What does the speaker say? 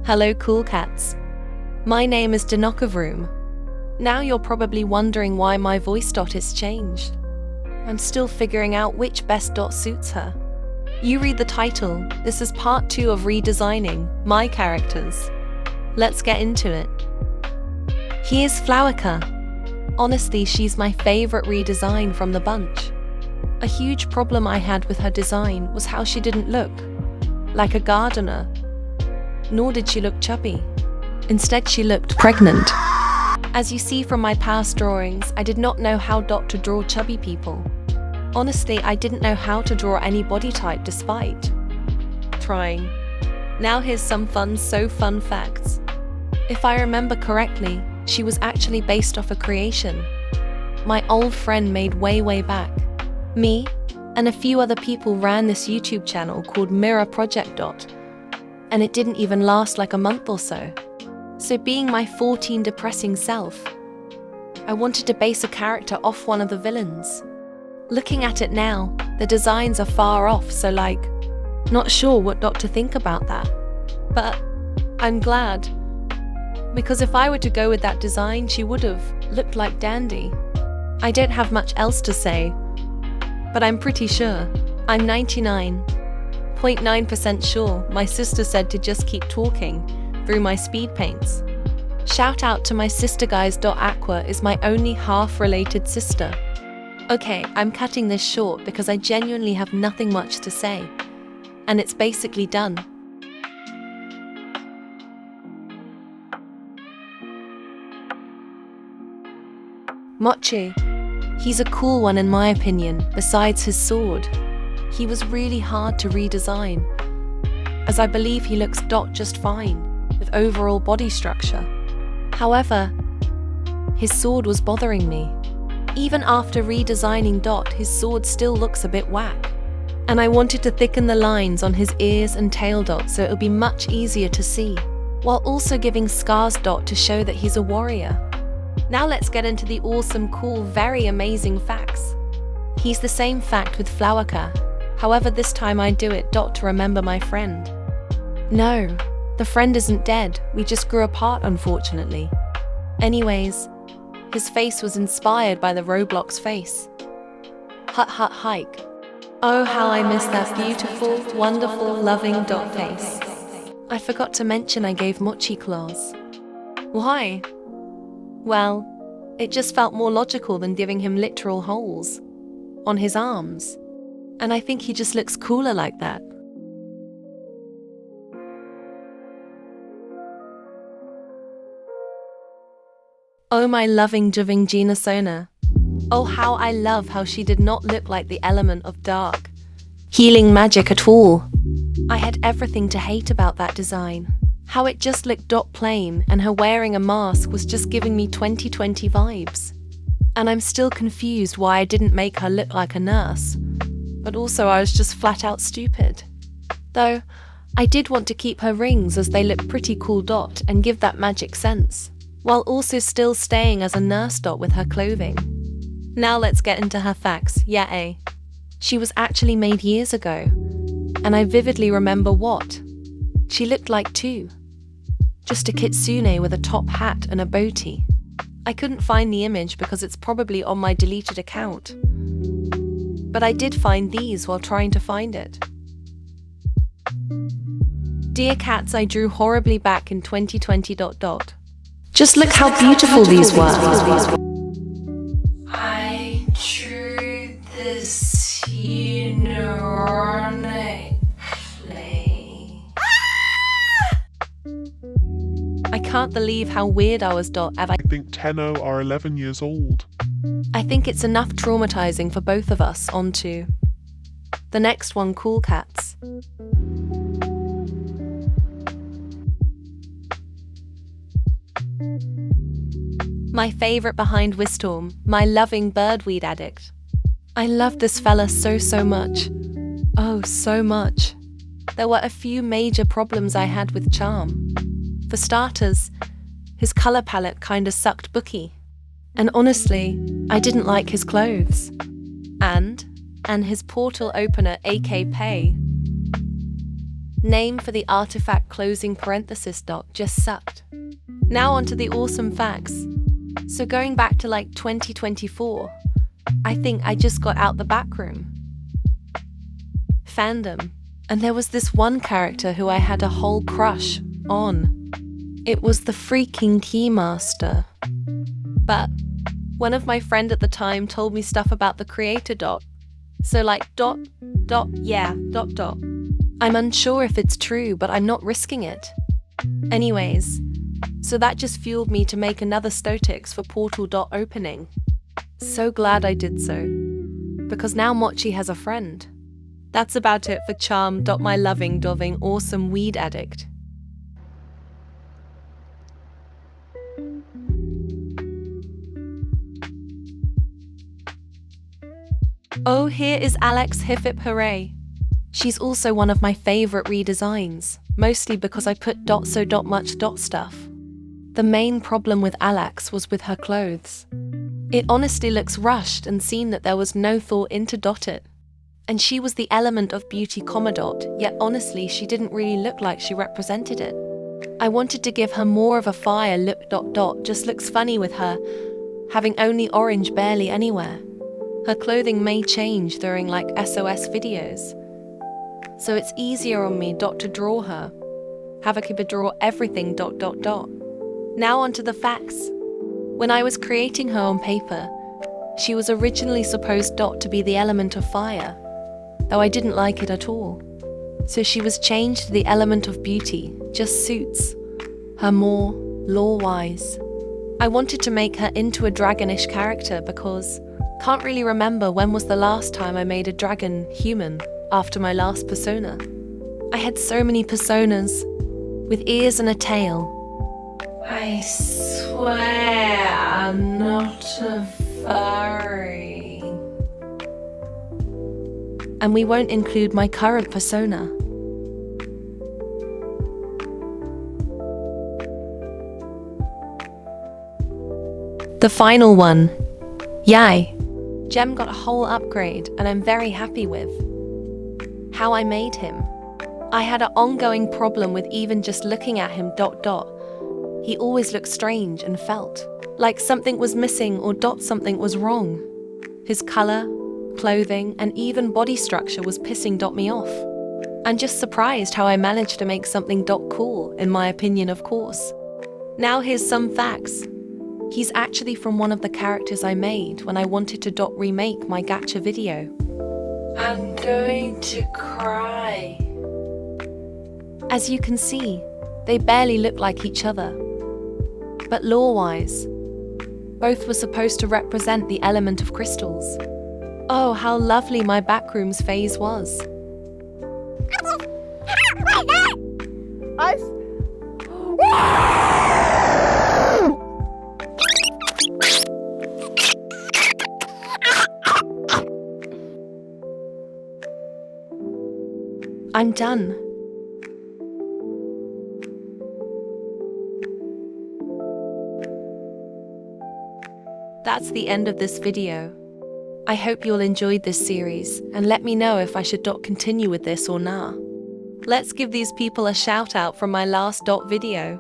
Hello cool cats. My name is Dinokavroom. Now you're probably wondering why my voice dot is changed. I'm still figuring out which best dot suits her. You read the title. This is part 2 of redesigning my characters. Let's get into it. Here's Flowerka. Honestly, she's my favorite redesign from the bunch. A huge problem I had with her design was how she didn't look like a gardener, nor did she look chubby. Instead, she looked pregnant. As you see from my past drawings, I did not know how to draw chubby people. Honestly, I didn't know how to draw any body type despite trying. Now here's some fun facts. If I remember correctly, she was actually based off a creation my old friend made way back. Me and a few other people ran this YouTube channel called Mirror Project Dot, and it didn't even last like a month or so. So being my 14 depressing self, I wanted to base a character off one of the villains. Looking at it now, the designs are far off, so not sure what dot to think about that. But I'm glad, because if I were to go with that design, she would have looked like Dandy. I don't have much else to say, but I'm pretty sure. I'm 99.9% sure my sister said to just keep talking through my speed paints. Shout out to my sister guys. Aqua is my only half-related sister. Okay, I'm cutting this short because I genuinely have nothing much to say, and it's basically done. Mochi. He's a cool one in my opinion, besides his sword. He was really hard to redesign, as I believe he looks just fine with overall body structure. However, his sword was bothering me. Even after redesigning his sword still looks a bit whack. And I wanted to thicken the lines on his ears and tail so it'll be much easier to see, while also giving scars to show that he's a warrior. Now let's get into the awesome, cool, very amazing facts. He's the same fact with Flowerka. However, this time I do it to remember my friend. No, the friend isn't dead, we just grew apart unfortunately. Anyways, his face was inspired by the Roblox face. Hike. Oh, how I miss that beautiful, wonderful, loving face. I forgot to mention I gave Mochi claws. Why? Well, it just felt more logical than giving him literal holes on his arms. And I think he just looks cooler like that. Oh my loving Juving Gina Sona. Oh how I love how she did not look like the element of dark healing magic at all. I had everything to hate about that design. How it just looked plain, and her wearing a mask was just giving me 2020 vibes. And I'm still confused why I didn't make her look like a nurse. But also I was just flat out stupid. Though, I did want to keep her rings as they look pretty cool and give that magic sense, while also still staying as a nurse with her clothing. Now let's get into her facts. YAAAY. She was actually made years ago, and I vividly remember what she looked like too. Just a kitsune with a top hat and a boatie. I couldn't find the image because it's probably on my deleted account. But I did find these while trying to find it. Dear cats, I drew horribly back in 2020. Just look how beautiful these were. I drew this unicorn. I can't believe how weird I was. I think Tenno are 11 years old. I think it's enough traumatizing for both of us. On to the next one, cool cats. My favorite behind Wistorm, my loving birdweed addict. I love this fella so much. Oh, so much. There were a few major problems I had with Charm. For starters, his color palette kinda sucked bookie. And honestly, I didn't like his clothes. And his portal opener AK Pay. Name for the artifact closing parenthesis dot just sucked. Now onto the awesome facts. So going back to like 2024, I think I just got out the back room. Fandom. And there was this one character who I had a whole crush on. It was the freaking Keymaster. But one of my friends at the time told me stuff about the creator dot. So like yeah. I'm unsure if it's true, but I'm not risking it. Anyways, so that just fueled me to make another Stotixs for Portal dot opening. So glad I did so, because now Mochi has a friend. That's about it for Charm dot my loving doving awesome weed addict. Oh, here is Alex hip hip hooray. She's also one of my favorite redesigns, mostly because I put so much stuff. The main problem with Alex was with her clothes. It honestly looks rushed and seen that there was no thought into it. And she was the element of beauty dot, yet honestly she didn't really look like she represented it. I wanted to give her more of a fire look dot just looks funny with her having only orange barely anywhere. Her clothing may change during like SOS videos. So it's easier on me to draw her. Have a keeper draw everything dot. Now onto the facts. When I was creating her on paper, she was originally supposed to be the element of fire, though I didn't like it at all. So she was changed to the element of beauty, just suits her more lore-wise. I wanted to make her into a dragonish character because can't really remember when was the last time I made a dragon human after my last persona. I had so many personas with ears and a tail. I swear I'm not a furry. And we won't include my current persona. The final one, YAAAY. Gem got a whole upgrade and I'm very happy with how I made him. I had an ongoing problem with even just looking at him dot. He always looked strange and felt like something was missing or something was wrong. His color, clothing, and even body structure was pissing me off. I'm just surprised how I managed to make something cool, in my opinion, of course. Now here's some facts. He's actually from one of the characters I made when I wanted to remake my gacha video. I'm going to cry. As you can see, they barely look like each other. But lore-wise, both were supposed to represent the element of crystals. Oh, how lovely my backroom's phase was. I'm done. That's the end of this video. I hope you'll enjoyed this series and let me know if I should continue with this or nah. Let's give these people a shout out from my last video.